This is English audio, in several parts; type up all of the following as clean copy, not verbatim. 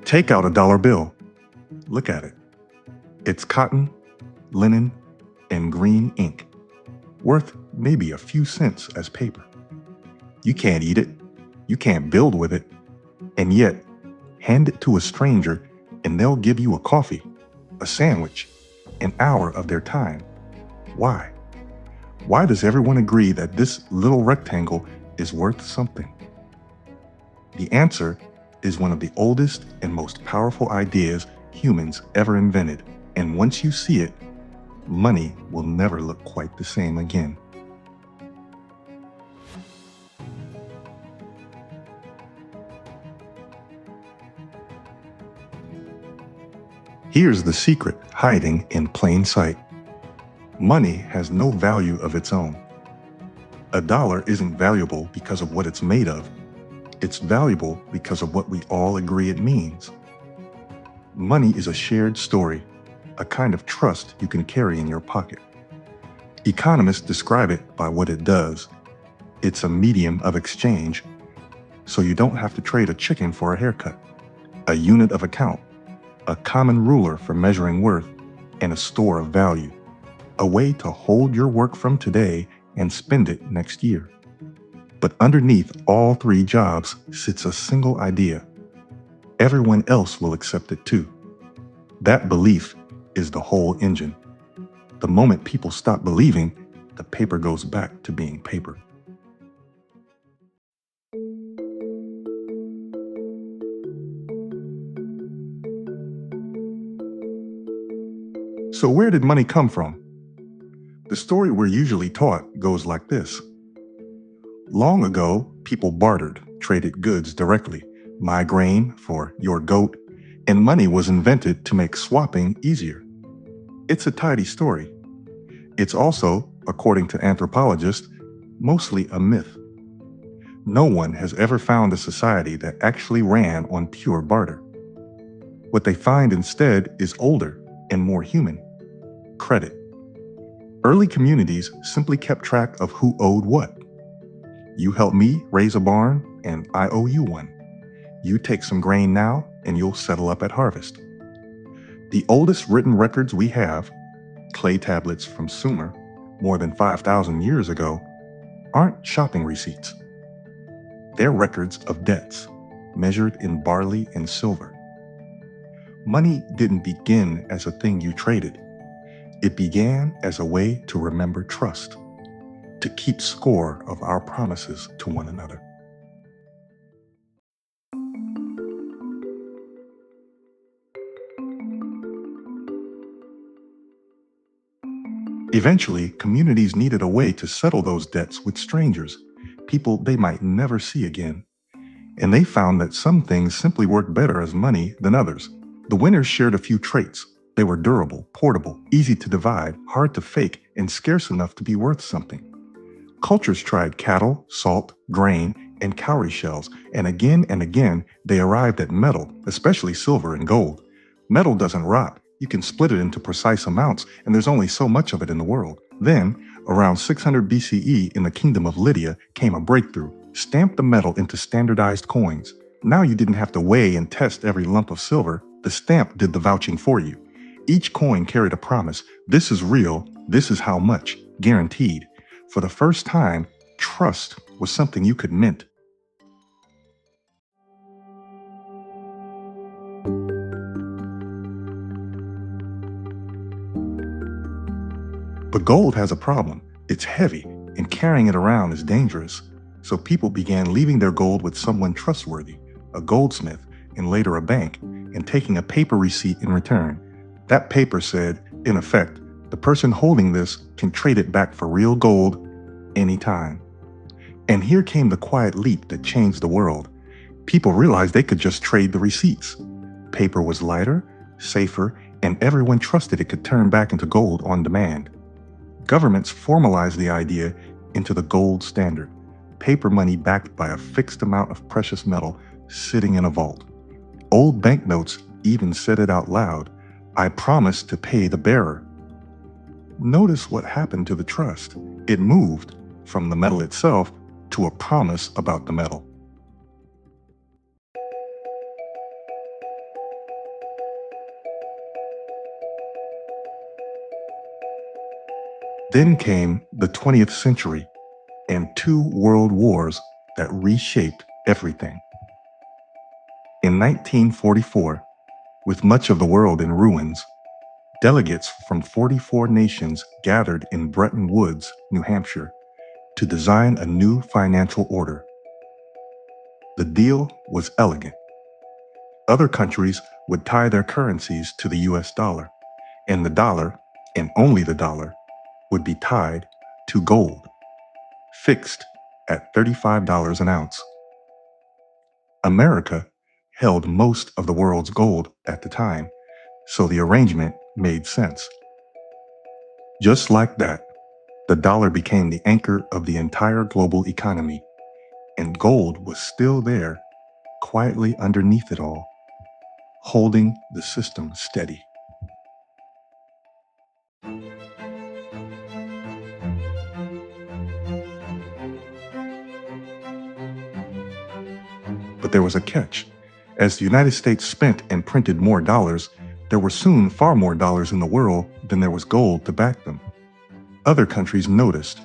Take out a dollar bill. Look at it. It's cotton, linen, and green ink, worth maybe a few cents as paper. You can't eat it, you can't build with it, and yet hand it to a stranger and they'll give you a coffee, a sandwich, an hour of their time. Why? Why does everyone agree that this little rectangle is worth something? The answer is one of the oldest and most powerful ideas humans ever invented, and once you see it, money will never look quite the same again. Here's the secret hiding in plain sight. Money has no value of its own. A dollar isn't valuable because of what it's made of. It's valuable because of what we all agree it means. Money is a shared story, a kind of trust you can carry in your pocket. Economists describe it by what it does. It's a medium of exchange, so you don't have to trade a chicken for a haircut, a unit of account, a common ruler for measuring worth, and a store of value, a way to hold your work from today and spend it next year. But underneath all three jobs sits a single idea. Everyone else will accept it too. That belief is the whole engine. The moment people stop believing, the paper goes back to being paper. So where did money come from? The story we're usually taught goes like this. Long ago, people bartered, traded goods directly, my grain for your goat, and money was invented to make swapping easier. It's a tidy story. It's also, according to anthropologists, mostly a myth. No one has ever found a society that actually ran on pure barter. What they find instead is older and more human: credit. Early communities simply kept track of who owed what. You help me raise a barn, and I owe you one. You take some grain now, and you'll settle up at harvest. The oldest written records we have, clay tablets from Sumer, more than 5,000 years ago, aren't shopping receipts. They're records of debts, measured in barley and silver. Money didn't begin as a thing you traded. It began as a way to remember trust, to keep score of our promises to one another. Eventually, communities needed a way to settle those debts with strangers, people they might never see again. And they found that some things simply worked better as money than others. The winners shared a few traits. They were durable, portable, easy to divide, hard to fake, and scarce enough to be worth something. Cultures tried cattle, salt, grain, and cowrie shells, and again they arrived at metal, especially silver and gold. Metal doesn't rot. You can split it into precise amounts, and there's only so much of it in the world. Then, around 600 BCE, in the kingdom of Lydia, came a breakthrough: stamped the metal into standardized coins. Now you didn't have to weigh and test every lump of silver. The stamp did the vouching for you. Each coin carried a promise: this is real, this is how much, guaranteed. For the first time, trust was something you could mint. But gold has a problem. It's heavy, and carrying it around is dangerous. So people began leaving their gold with someone trustworthy, a goldsmith, and later a bank, and taking a paper receipt in return. That paper said, in effect, the person holding this can trade it back for real gold anytime. And here came the quiet leap that changed the world. People realized they could just trade the receipts. Paper was lighter, safer, and everyone trusted it could turn back into gold on demand. Governments formalized the idea into the gold standard: paper money backed by a fixed amount of precious metal sitting in a vault. Old banknotes even said it out loud: I promise to pay the bearer. Notice what happened to the trust. It moved from the metal itself to a promise about the metal. Then came the 20th century and two world wars that reshaped everything. In 1944, with much of the world in ruins, delegates from 44 nations gathered in Bretton Woods, New Hampshire, to design a new financial order. The deal was elegant. Other countries would tie their currencies to the US dollar, and the dollar, and only the dollar, would be tied to gold, fixed at $35 an ounce. America held most of the world's gold at the time, so the arrangement made sense. Just like that, the dollar became the anchor of the entire global economy, and gold was still there, quietly underneath it all, holding the system steady. But there was a catch. As the United States spent and printed more dollars, there were soon far more dollars in the world than there was gold to back them. Other countries noticed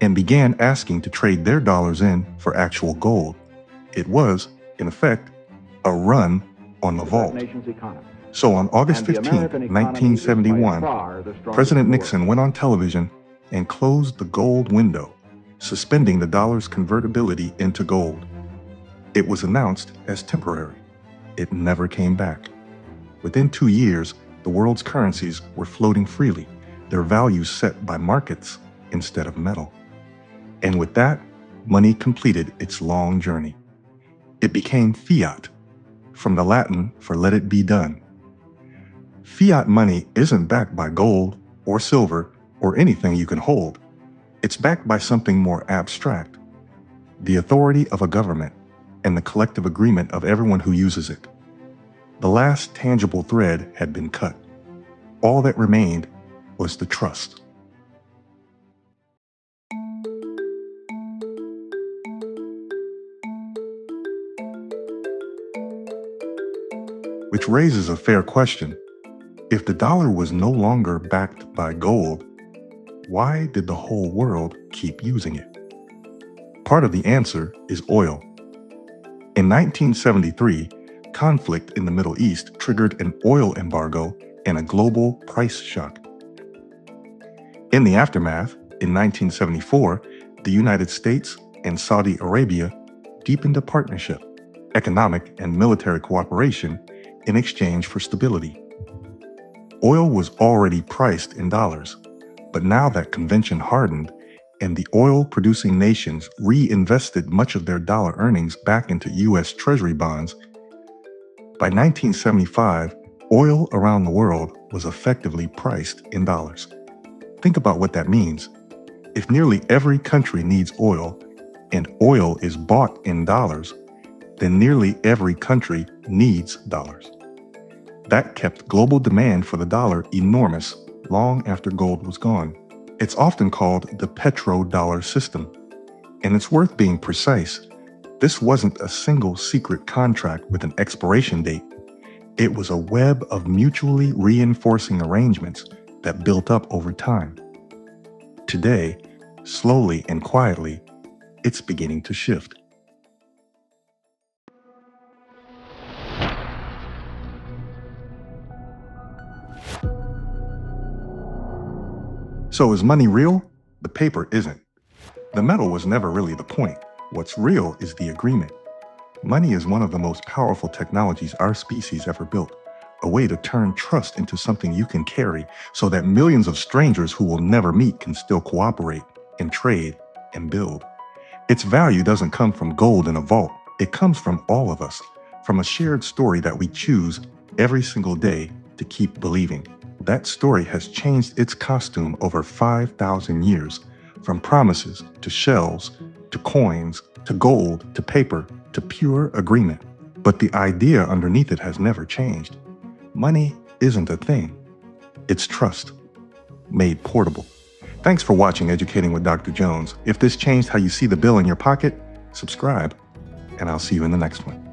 and began asking to trade their dollars in for actual gold. It was, in effect, a run on the vault. So on August 15, 1971, President Nixon went on television and closed the gold window, suspending the dollar's convertibility into gold. It was announced as temporary. It never came back. Within 2 years, the world's currencies were floating freely, their values set by markets instead of metal. And with that, money completed its long journey. It became fiat, from the Latin for let it be done. Fiat money isn't backed by gold or silver or anything you can hold. It's backed by something more abstract, the authority of a government and the collective agreement of everyone who uses it. The last tangible thread had been cut. All that remained was the trust. Which raises a fair question. If the dollar was no longer backed by gold, why did the whole world keep using it? Part of the answer is oil. In 1973, conflict in the Middle East triggered an oil embargo and a global price shock. In the aftermath, in 1974, the United States and Saudi Arabia deepened a partnership, economic and military cooperation in exchange for stability. Oil was already priced in dollars, but now that convention hardened and the oil-producing nations reinvested much of their dollar earnings back into U.S. Treasury bonds, by 1975, oil around the world was effectively priced in dollars. Think about what that means. If nearly every country needs oil, and oil is bought in dollars, then nearly every country needs dollars. That kept global demand for the dollar enormous long after gold was gone. It's often called the petrodollar system. And it's worth being precise. This wasn't a single secret contract with an expiration date. It was a web of mutually reinforcing arrangements that built up over time. Today, slowly and quietly, it's beginning to shift. So is money real? The paper isn't. The metal was never really the point. What's real is the agreement. Money is one of the most powerful technologies our species ever built, a way to turn trust into something you can carry so that millions of strangers who will never meet can still cooperate and trade and build. Its value doesn't come from gold in a vault. It comes from all of us, from a shared story that we choose every single day to keep believing. That story has changed its costume over 5,000 years, from promises to shells, to coins, to gold, to paper, to pure agreement. But the idea underneath it has never changed. Money isn't a thing. It's trust, made portable. Thanks for watching Educating with Dr. Jones. If this changed how you see the bill in your pocket, subscribe, and I'll see you in the next one.